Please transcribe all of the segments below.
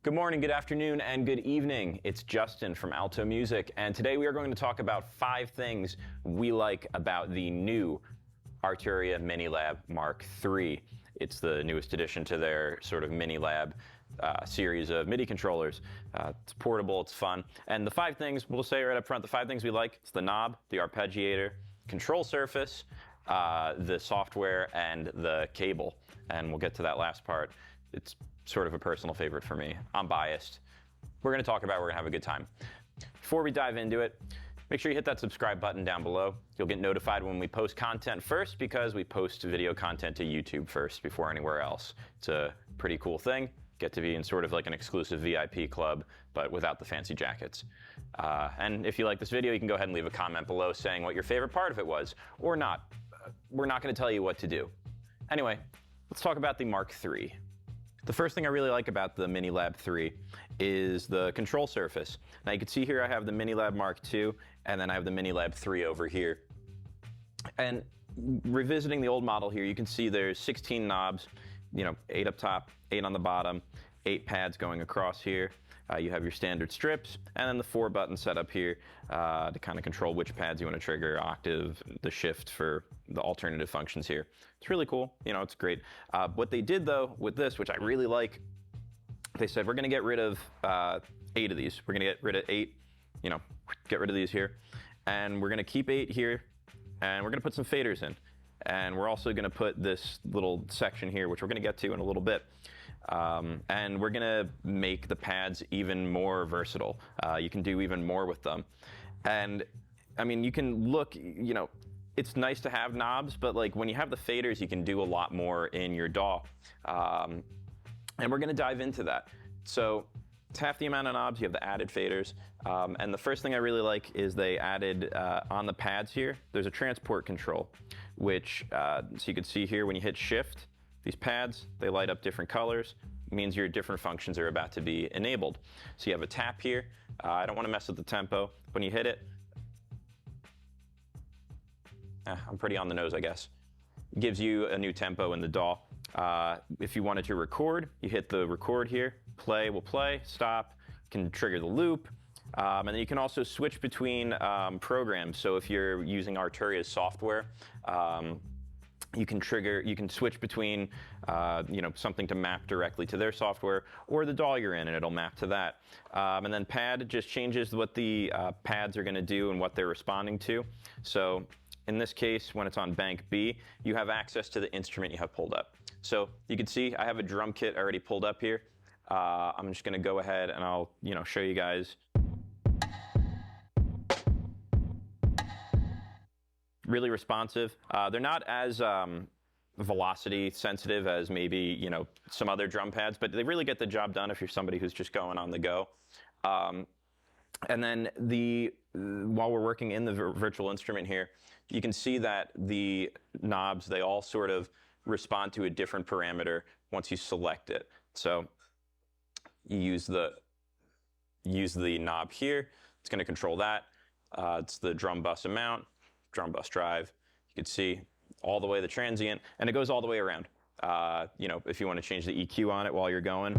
Good morning, good afternoon, and good evening. It's Justin from Alto Music, and today we are going to talk about 5 things we like about the new Arturia Minilab MKII. It's the newest addition to their sort of Minilab series of MIDI controllers. It's portable, it's fun. And the 5 things, we'll say right up front, the 5 things we like, it's the knob, the arpeggiator, control surface, the software, and the cable. And we'll get to that last part. It's sort of a personal favorite for me. I'm biased. We're going to talk about it, we're going to have a good time. Before we dive into it, make sure you hit that subscribe button down below. You'll get notified when we post content first because we post video content to YouTube first before anywhere else. It's a pretty cool thing. Get to be in sort of like an exclusive VIP club, but without the fancy jackets. And if you like this video, you can go ahead and leave a comment below saying what your favorite part of it was, or not. We're not going to tell you what to do. Anyway, let's talk about the MKIII. The first thing I really like about the Minilab MKIII is the control surface. Now you can see here I have the Minilab MKII and then I have the Minilab MKIII over here. And revisiting the old model here, you can see there's 16 knobs, 8 up top, 8 on the bottom, 8 pads going across here. You have your standard strips, and then the 4 buttons set up here to kind of control which pads you want to trigger, octave, the shift for the alternative functions here. It's really cool, it's great. What they did though with this, which I really like, they said we're going to get rid of 8 of these. We're going to get rid of 8, get rid of these here, and we're going to keep 8 here, and we're going to put some faders in. And we're also going to put this little section here, which we're going to get to in a little bit. And we're going to make the pads even more versatile. You can do even more with them. And I mean, you can look, it's nice to have knobs, but like when you have the faders, you can do a lot more in your DAW. And we're going to dive into that. So it's half the amount of knobs, you have the added faders. And the first thing I really like is they added on the pads here, there's a transport control, which, so you can see here when you hit shift, these pads, they light up different colors. It means your different functions are about to be enabled. So you have a tap here. I don't want to mess with the tempo. When you hit it, I'm pretty on the nose, I guess. It gives you a new tempo in the DAW. If you wanted to record, you hit the record here. Play will play, stop, can trigger the loop. And then you can also switch between programs. So if you're using Arturia's software, you can switch between something to map directly to their software or the DAW you're in, and it'll map to that. And then pad just changes what the pads are going to do and what they're responding to. So in this case, when it's on bank B, you have access to the instrument you have pulled up. So you can see I have a drum kit already pulled up here. I'm just going to go ahead and I'll show you guys. Really responsive. They're not as velocity sensitive as maybe some other drum pads, but they really get the job done if you're somebody who's just going on the go. And then while we're working in the virtual instrument here, you can see that the knobs, they all sort of respond to a different parameter once you select it. So you use the knob here. It's going to control that. It's the drum bus amount, drum bus drive. You can see all the way the transient, and it goes all the way around. If you want to change the EQ on it while you're going,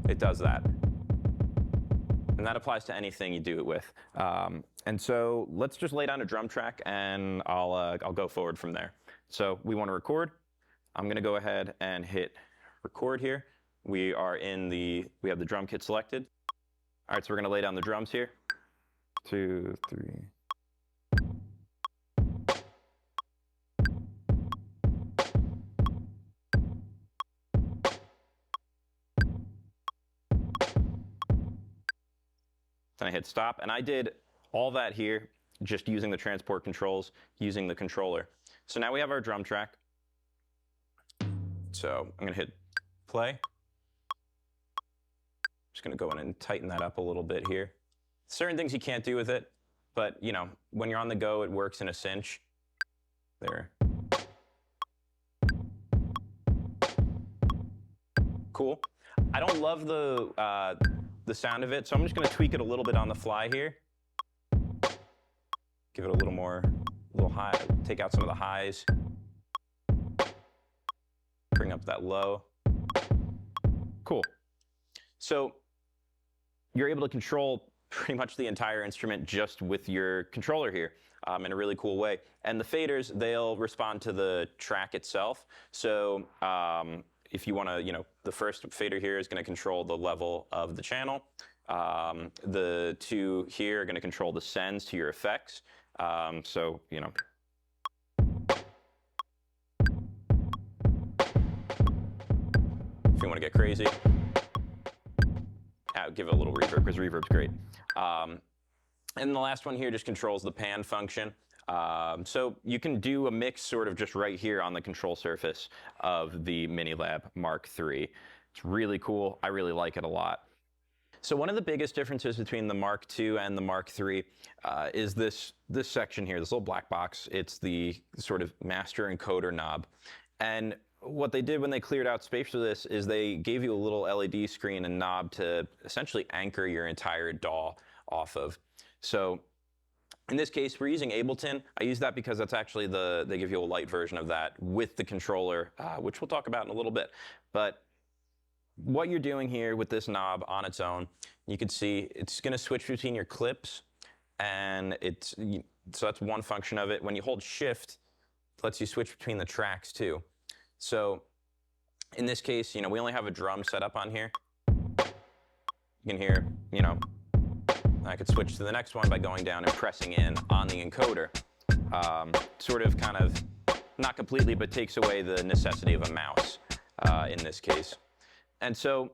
it does that. And that applies to anything you do it with. And so let's just lay down a drum track, and I'll go forward from there. So we want to record. I'm going to go ahead and hit record here. We have the drum kit selected. All right, so we're going to lay down the drums here. 2, 3. Then I hit stop, and I did all that here just using the transport controls, using the controller. So now we have our drum track. So I'm going to hit play. Just going to go in and tighten that up a little bit here. Certain things you can't do with it, but when you're on the go, it works in a cinch. There. Cool. I don't love the sound of it, so I'm just going to tweak it a little bit on the fly here. Give it a little high, take out some of the highs. bring up that low. Cool. So you're able to control pretty much the entire instrument just with your controller here in a really cool way. And the faders, they'll respond to the track itself. So if you want to, the first fader here is going to control the level of the channel. The two here are going to control the sends to your effects. So, if you want to get crazy, give it a little reverb, because reverb's great. And the last one here just controls the pan function. So you can do a mix sort of just right here on the control surface of the Minilab MKIII. It's really cool. I really like it a lot. So one of the biggest differences between the Mark II and the Mark III is this section here, this little black box. It's the sort of master encoder knob. And what they did when they cleared out space for this is they gave you a little LED screen and knob to essentially anchor your entire DAW off of. So in this case, we're using Ableton. I use that because that's actually they give you a light version of that with the controller, which we'll talk about in a little bit. But what you're doing here with this knob on its own, you can see it's going to switch between your clips, and so that's one function of it. When you hold Shift, it lets you switch between the tracks too. So in this case, we only have a drum set up on here. You can hear, I could switch to the next one by going down and pressing in on the encoder. Sort of kind of, not completely, but takes away the necessity of a mouse in this case. And so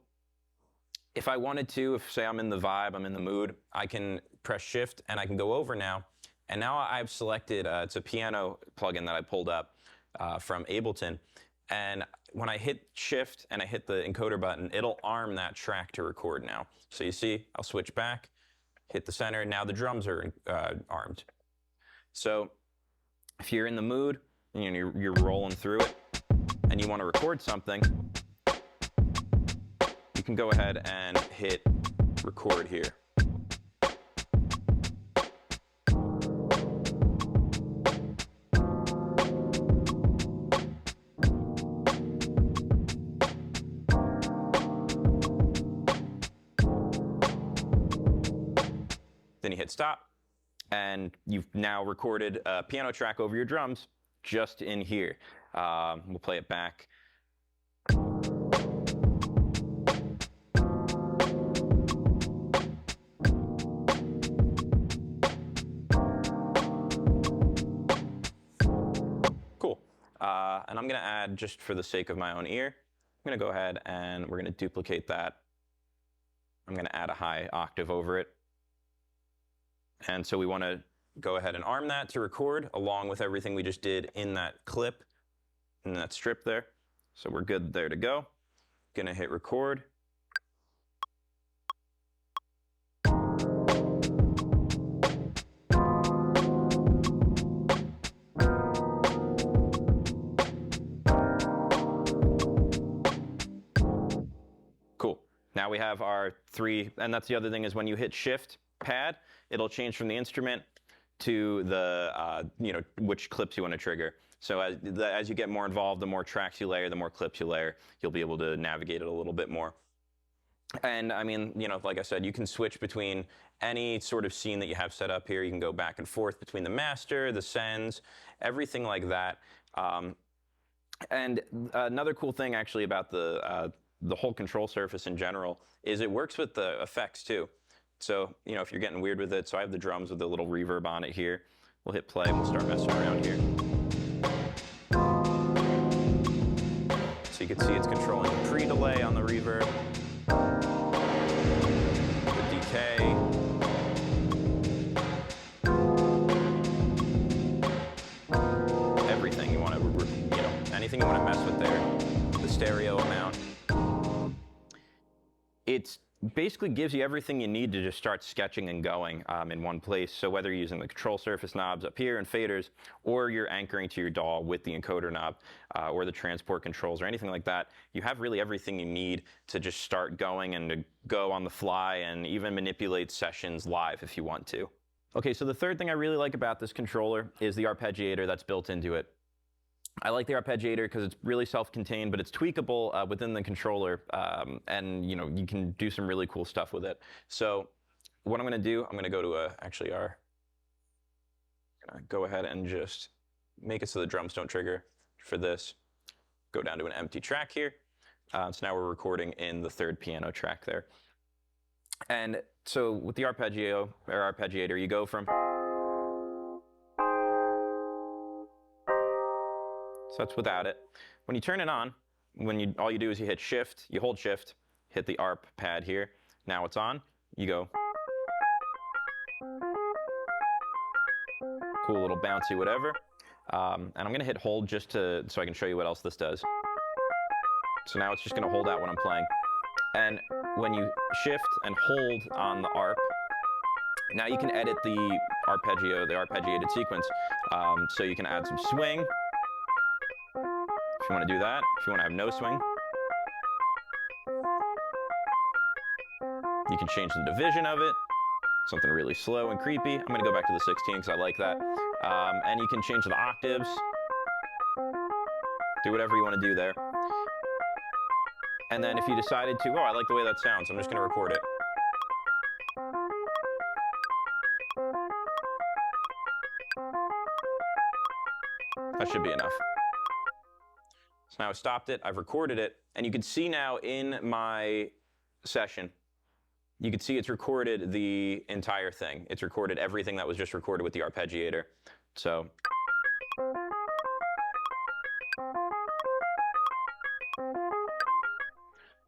if I wanted to, if say I'm in the vibe, I'm in the mood, I can press Shift and I can go over now. And now I've selected, it's a piano plugin that I pulled up from Ableton. And when I hit Shift and I hit the encoder button, it'll arm that track to record now. So you see, I'll switch back, hit the center, now the drums are armed. So if you're in the mood, you're rolling through it, and you want to record something, you can go ahead and hit record here. Then you hit stop, and you've now recorded a piano track over your drums just in here. We'll play it back. Cool. And I'm going to add, just for the sake of my own ear, I'm going to go ahead and we're going to duplicate that. I'm going to add a high octave over it. And so we want to go ahead and arm that to record along with everything we just did in that clip, in that strip there. So we're good there to go. Gonna hit record. Cool. Now we have our three, and that's the other thing is when you hit Shift pad, it'll change from the instrument to the which clips you want to trigger. So as you get more involved, the more tracks you layer, the more clips you layer, you'll be able to navigate it a little bit more. And I mean, like I said, you can switch between any sort of scene that you have set up here. You can go back and forth between the master, the sends, everything like that. And another cool thing actually about the whole control surface in general is it works with the effects too. So, if you're getting weird with it, so I have the drums with a little reverb on it here. We'll hit play and we'll start messing around here. So you can see it's controlling the pre-delay on the reverb, the decay, everything you want to, anything you want to mess with there, the stereo amount. It basically gives you everything you need to just start sketching and going in one place. So whether you're using the control surface knobs up here and faders, or you're anchoring to your DAW with the encoder knob, or the transport controls or anything like that, you have really everything you need to just start going and to go on the fly and even manipulate sessions live if you want to. Okay, so the third thing I really like about this controller is the arpeggiator that's built into it. I like the arpeggiator because it's really self-contained, but it's tweakable within the controller, and you can do some really cool stuff with it. So what I'm going to do, I'm going to go to go ahead and just make it so the drums don't trigger for this. Go down to an empty track here. So now we're recording in the third piano track there. And so with the arpeggiator, you go from. So that's without it. When you turn it on, all you do is you hit Shift, you hold Shift, hit the ARP pad here. Now it's on. You go. Cool little bouncy whatever. And I'm going to hit hold just so I can show you what else this does. So now it's just going to hold out when I'm playing. And when you shift and hold on the ARP, now you can edit the arpeggiated sequence. So you can add some swing. If you want to do that, if you want to have no swing. You can change the division of it, something really slow and creepy. I'm going to go back to the 16 because I like that. And you can change the octaves. Do whatever you want to do there. And then if you decided to, I like the way that sounds, I'm just going to record it. That should be enough. So now I've stopped it, I've recorded it, and you can see now in my session, you can see it's recorded the entire thing. It's recorded everything that was just recorded with the arpeggiator. So.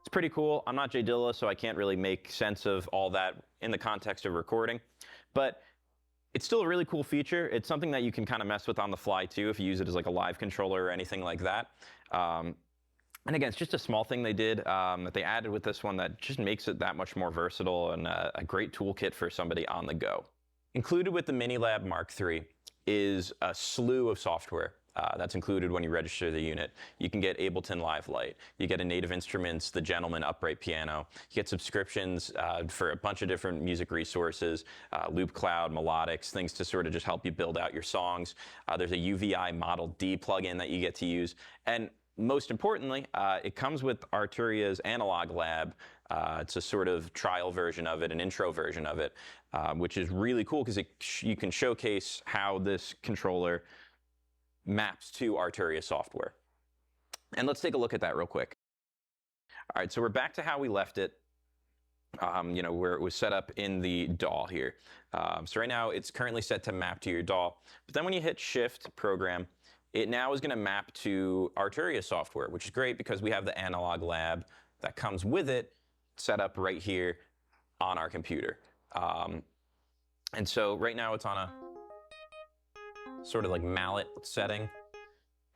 It's pretty cool. I'm not Jay Dilla, so I can't really make sense of all that in the context of recording. But it's still a really cool feature. It's something that you can kind of mess with on the fly too if you use it as like a live controller or anything like that. And again, it's just a small thing they did that they added with this one that just makes it that much more versatile and a great toolkit for somebody on the go. Included with the Minilab MKIII is a slew of software. That's included when you register the unit. You can get Ableton Live Lite. You get a Native Instruments, the Gentleman upright piano. You get subscriptions for a bunch of different music resources, Loop Cloud, melodics, things to sort of just help you build out your songs. There's a UVI Model D plugin that you get to use. And most importantly, it comes with Arturia's Analog Lab. It's a sort of trial version of it, an intro version of it, which is really cool because you can showcase how this controller maps to Arturia software. And let's take a look at that real quick. All right, so we're back to how we left it, where it was set up in the DAW here. So right now it's currently set to map to your DAW, but then when you hit Shift Program, it now is going to map to Arturia software, which is great because we have the Analog Lab that comes with it set up right here on our computer. And so right now it's on a sort of like mallet setting.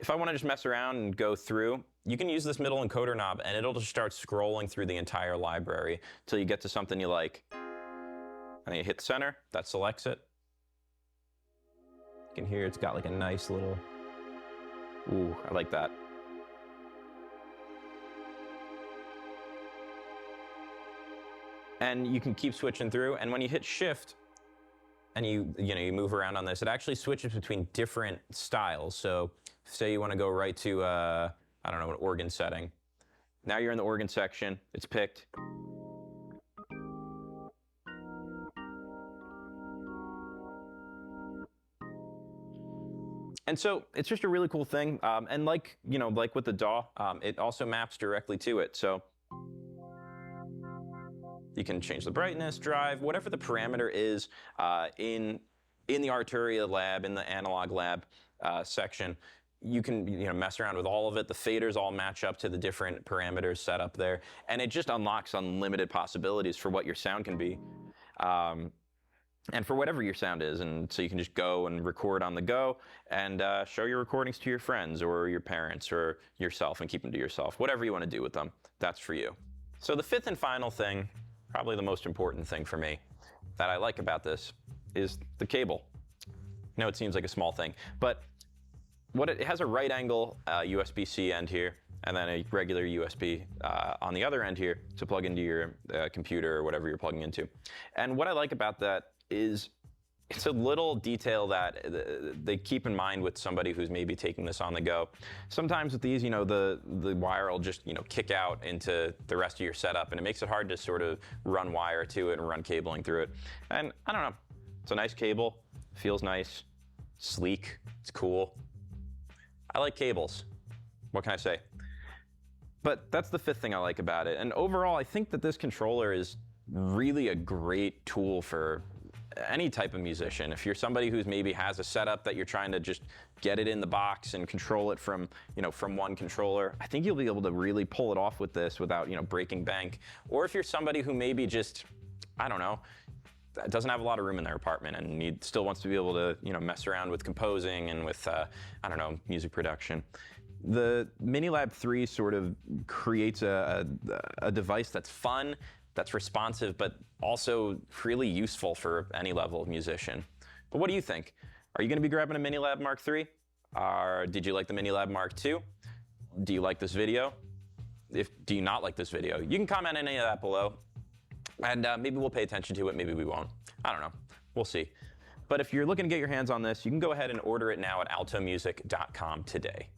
If I want to just mess around and go through, you can use this middle encoder knob and it'll just start scrolling through the entire library till you get to something you like. And then you hit center, that selects it. You can hear it's got like a nice little, ooh, I like that. And you can keep switching through, and when you hit Shift, and you move around on this, it actually switches between different styles. So say you want to go right to, I don't know, an organ setting. Now you're in the organ section, it's picked. And so it's just a really cool thing. And like with the DAW, it also maps directly to it. So you can change the brightness, drive, whatever the parameter is in the Arturia lab, in the Analog Lab section. You can mess around with all of it. The faders all match up to the different parameters set up there. And it just unlocks unlimited possibilities for what your sound can be. And for whatever your sound is. And so you can just go and record on the go and show your recordings to your friends or your parents or yourself and keep them to yourself. Whatever you want to do with them, that's for you. So the fifth and final thing, probably the most important thing for me that I like about this is the cable. I know it seems like a small thing, but it has a right angle USB-C end here, and then a regular USB on the other end here to plug into your computer or whatever you're plugging into. And what I like about that is it's a little detail that they keep in mind with somebody who's maybe taking this on the go. Sometimes with these, the wire will just, kick out into the rest of your setup, and it makes it hard to sort of run wire to it and run cabling through it. And I don't know, it's a nice cable, feels nice, sleek, it's cool. I like cables. What can I say? But that's the fifth thing I like about it. And overall, I think that this controller is really a great tool for any type of musician. If you're somebody who's maybe has a setup that you're trying to just get it in the box and control it from, from one controller, I think you'll be able to really pull it off with this without, breaking bank. Or if you're somebody who maybe just, I don't know, doesn't have a lot of room in their apartment and still wants to be able to, mess around with composing and with, I don't know, music production. The Minilab 3 sort of creates a device that's fun, that's responsive, but also really useful for any level of musician. But what do you think? Are you going to be grabbing a Minilab Mark III? Or did you like the Minilab Mark II? Do you like this video? Do you not like this video? You can comment any of that below, and maybe we'll pay attention to it, maybe we won't. I don't know. We'll see. But if you're looking to get your hands on this, you can go ahead and order it now at altomusic.com today.